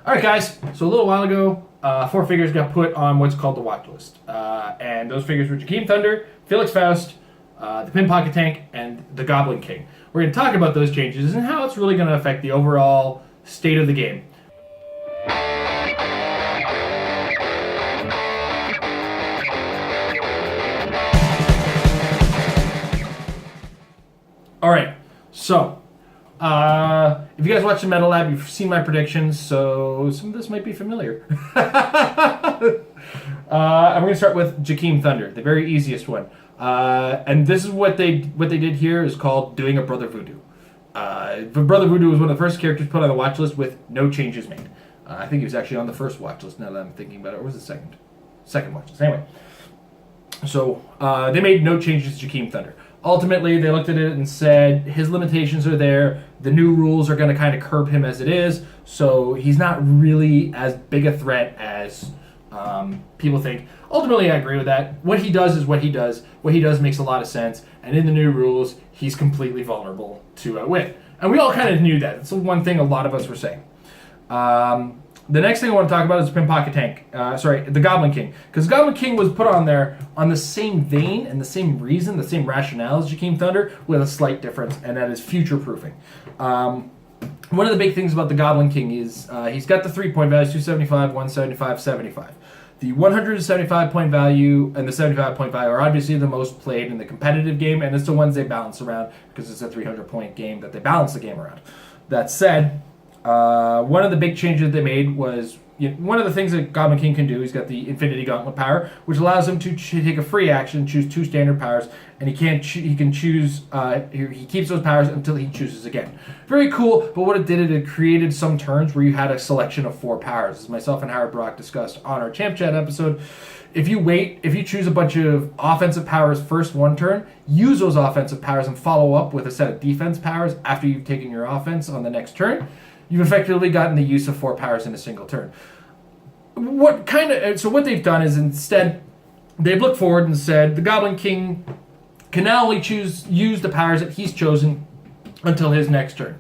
All right, guys. So a little while ago, 4 figures got put on what's called the Watchlist. And those figures were Jakeem Thunder, Felix Faust, the Pin Pocket Tank, and the Goblin King. We're going to talk about those changes and how it's really going to affect the overall state of the game. All right, so if you guys watch the Metal Lab, you've seen my predictions, so some of this might be familiar. I'm going to start with Jakeem Thunder, the very easiest one. And this is what they did here is called doing a Brother Voodoo. Brother Voodoo was one of the first characters put on the watch list with no changes made. I think he was actually on the first watch list now that I'm thinking about it. Or was it second watch list? Anyway. So they made no changes to Jakeem Thunder. Ultimately, they looked at it and said his limitations are there. The new rules are going to kind of curb him as it is. So he's not really as big a threat as people think. Ultimately, I agree with that. What he does is what he does. What he does makes a lot of sense. And in the new rules, he's completely vulnerable to outwit. And we all kind of knew that. It's the one thing a lot of us were saying. The next thing I want to talk about is the Pin Pocket Tank. The Goblin King. Because the Goblin King was put on there on the same vein and the same reason, the same rationale as Jakeem Thunder, with a slight difference, and that is future-proofing. One of the big things about the Goblin King is he's got the 3-point values, 275, 175, 75. The 175-point value and the 75-point value are obviously the most played in the competitive game, and it's the ones they balance around because it's a 300-point game that they balance the game around. That said, one of the big changes they made was one of the things that Goblin King can do. He's got the Infinity Gauntlet power, which allows him to take a free action, choose 2 standard powers, and he can choose. He keeps those powers until he chooses again. Very cool. But what it did, it created some turns where you had a selection of 4 powers, as myself and Howard Brock discussed on our Champ Chat episode. If you choose a bunch of offensive powers first one turn, use those offensive powers and follow up with a set of defense powers after you've taken your offense on the next turn. You've effectively gotten the use of 4 powers in a single turn. What they've done is instead they've looked forward and said the Goblin King can now only use the powers that he's chosen until his next turn.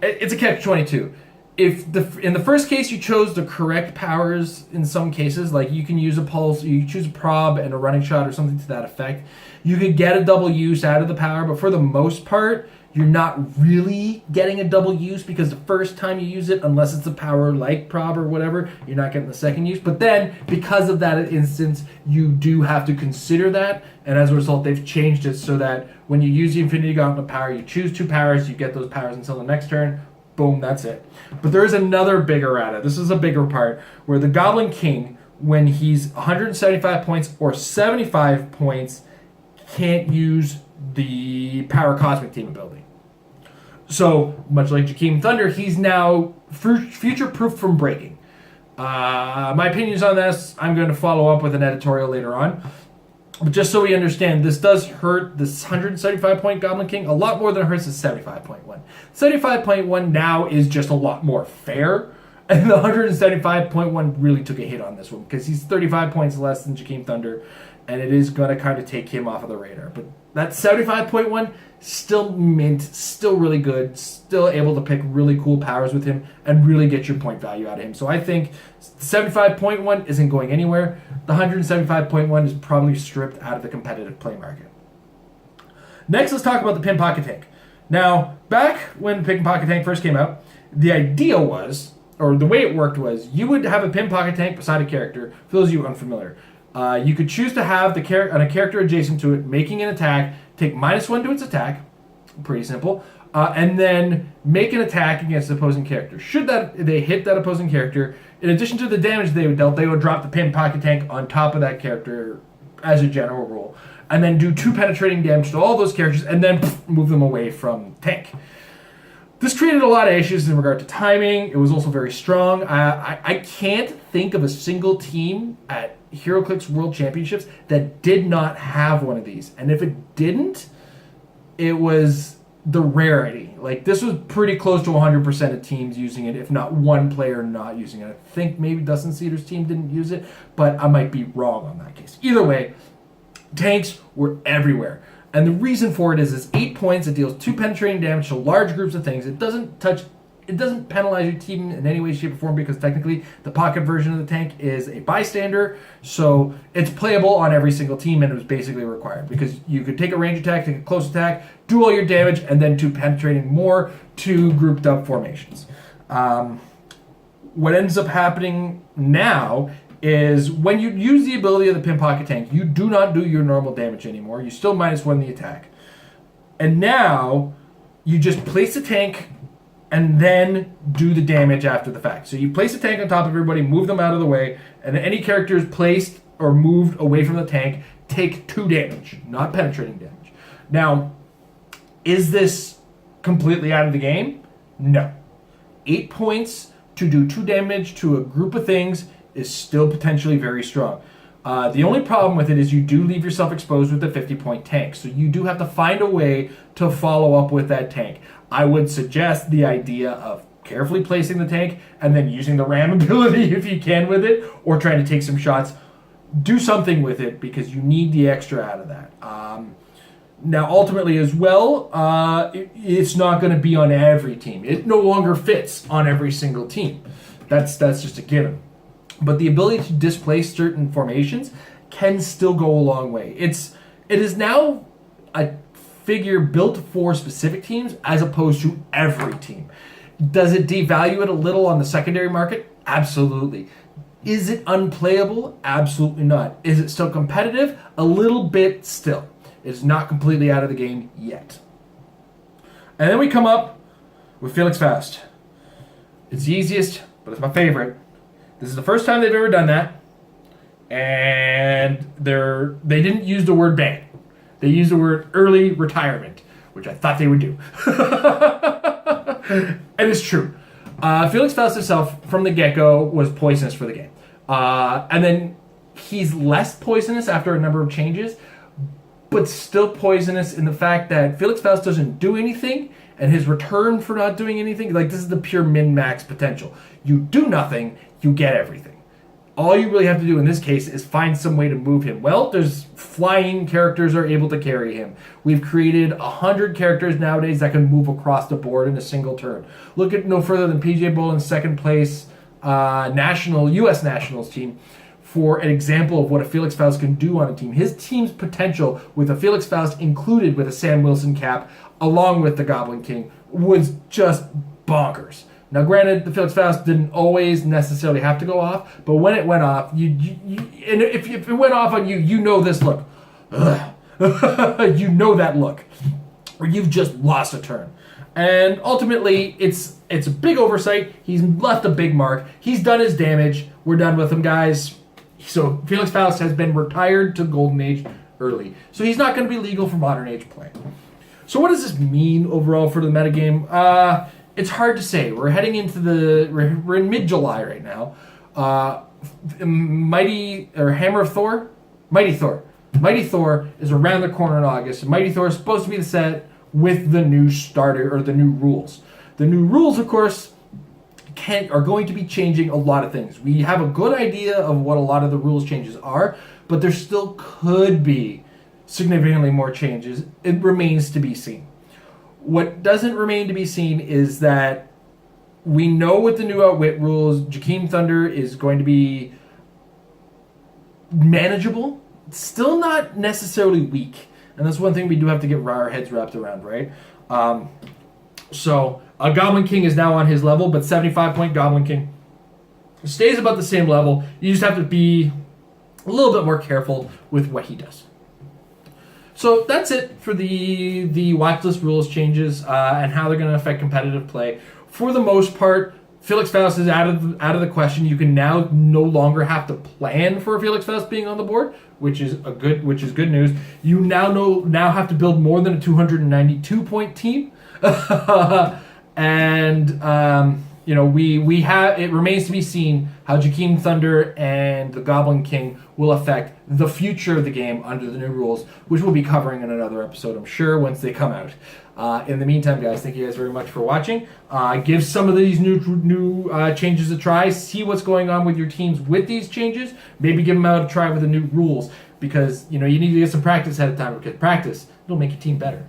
It's a catch-22. In the first case you chose the correct powers, in some cases, like you can use a pulse, you choose a prob and a running shot or something to that effect, you could get a double use out of the power, but for the most part, you're not really getting a double use because the first time you use it, unless it's a power like prob or whatever, you're not getting the second use. But then, because of that instance, you do have to consider that, and as a result, they've changed it so that when you use the Infinity Gauntlet power, you choose 2 powers, you get those powers until the next turn. Boom, that's it. But there is another bigger errata. This is a bigger part where the Goblin King, when he's 175 points or 75 points, can't use the Power Cosmic Team ability. So, much like Jakeem Thunder, he's now future-proof from breaking. My opinions on this, I'm going to follow up with an editorial later on. But just so we understand, this does hurt this 175-point Goblin King a lot more than it hurts the 75-point one. 75.1 now is just a lot more fair, and the 175.1 really took a hit on this one because he's 35 points less than Jakeem Thunder, and it is going to kind of take him off of the radar. But that 75.1, still mint, still really good, still able to pick really cool powers with him and really get your point value out of him. So I think 75.1 isn't going anywhere. The 175.1 is probably stripped out of the competitive play market. Next, let's talk about the Pin Pocket Tank. Now, back when Pin Pocket Tank first came out, the idea was, or the way it worked was, you would have a Pin Pocket Tank beside a character. For those of you unfamiliar, you could choose to have a character adjacent to it making an attack, take -1 to its attack, pretty simple, and then make an attack against the opposing character. Should they hit that opposing character, in addition to the damage they would dealt, they would drop the Pin Pocket Tank on top of that character as a general rule, and then do 2 penetrating damage to all those characters, and then move them away from tank. This created a lot of issues in regard to timing. It was also very strong. I can't think of a single team at HeroClix World Championships that did not have one of these. And if it didn't, it was the rarity. Like, this was pretty close to 100% of teams using it, if not one player not using it. I think maybe Dustin Cedars' team didn't use it, but I might be wrong on that case. Either way, tanks were everywhere. And the reason for it is 8 points. It deals 2 penetrating damage to large groups of things. It doesn't touch it doesn't penalize your team in any way, shape, or form because technically the pocket version of the tank is a bystander, so it's playable on every single team, and it was basically required because you could take a range attack, take a close attack, do all your damage, and then to penetrating more to grouped up formations. What ends up happening now is when you use the ability of the Pin Pocket Tank, you do not do your normal damage anymore. You still -1 the attack. And now you just place the tank and then do the damage after the fact. So you place the tank on top of everybody, move them out of the way, and any characters placed or moved away from the tank take 2 damage, not penetrating damage. Now, is this completely out of the game? No. 8 points to do 2 damage to a group of things is still potentially very strong. The only problem with it is you do leave yourself exposed with the 50-point tank, so you do have to find a way to follow up with that tank. I would suggest the idea of carefully placing the tank and then using the ram ability if you can with it, or trying to take some shots. Do something with it because you need the extra out of that. Now, ultimately as well, it's not going to be on every team. It no longer fits on every single team. That's just a given. But the ability to displace certain formations can still go a long way. It is now a figure built for specific teams as opposed to every team. Does it devalue it a little on the secondary market? Absolutely. Is it unplayable? Absolutely not. Is it still competitive? A little bit still. It's not completely out of the game yet. And then we come up with Felix Faust. It's the easiest, but it's my favorite. This is the first time they've ever done that, and they didn't use the word ban. They used the word early retirement, which I thought they would do. And it's true. Felix Faust himself, from the get-go, was poisonous for the game. And then he's less poisonous after a number of changes, but still poisonous in the fact that Felix Faust doesn't do anything, and his return for not doing anything, like, this is the pure min-max potential. You do nothing, you get everything. All you really have to do in this case is find some way to move him. Well, there's flying characters are able to carry him. We've created 100 characters nowadays that can move across the board in a single turn. Look at no further than PJ Boland's second place U.S. Nationals team for an example of what a Felix Faust can do on a team. His team's potential with a Felix Faust included with a Sam Wilson cap, along with the Goblin King, was just bonkers. Now, granted, the Felix Faust didn't always necessarily have to go off, but when it went off, and if it went off on you, you know this look. You know that look, where you've just lost a turn. And ultimately, it's a big oversight. He's left a big mark. He's done his damage. We're done with him, guys. So Felix Faust has been retired to Golden Age early. So he's not going to be legal for Modern Age play. So what does this mean overall for the metagame? It's hard to say. We're heading into we're in mid-July right now. Hammer of Thor? Mighty Thor. Mighty Thor is around the corner in August. Mighty Thor is supposed to be the set with the new starter, or the new rules. The new rules, of course, are going to be changing a lot of things. We have a good idea of what a lot of the rules changes are, but there still could be significantly more changes. It remains to be seen. What doesn't remain to be seen is that we know with the new Outwit rules, Jakeem Thunder is going to be manageable. Still not necessarily weak. And that's one thing we do have to get our heads wrapped around, right? So a Goblin King is now on his level, but 75-point Goblin King stays about the same level. You just have to be a little bit more careful with what he does. So that's it for the Watchlist rules changes and how they're going to affect competitive play. For the most part, Felix Faust is out of the question. You can now no longer have to plan for Felix Faust being on the board, which is good news. You now have to build more than a 292-point team, and we have. It remains to be seen how Jakeem Thunder and the Goblin King will affect the future of the game under the new rules, which we'll be covering in another episode, I'm sure, once they come out. In the meantime, guys, thank you guys very much for watching. Give some of these new changes a try. See what's going on with your teams with these changes. Maybe give them out a try with the new rules, because you need to get some practice ahead of time, because practice will make your team better.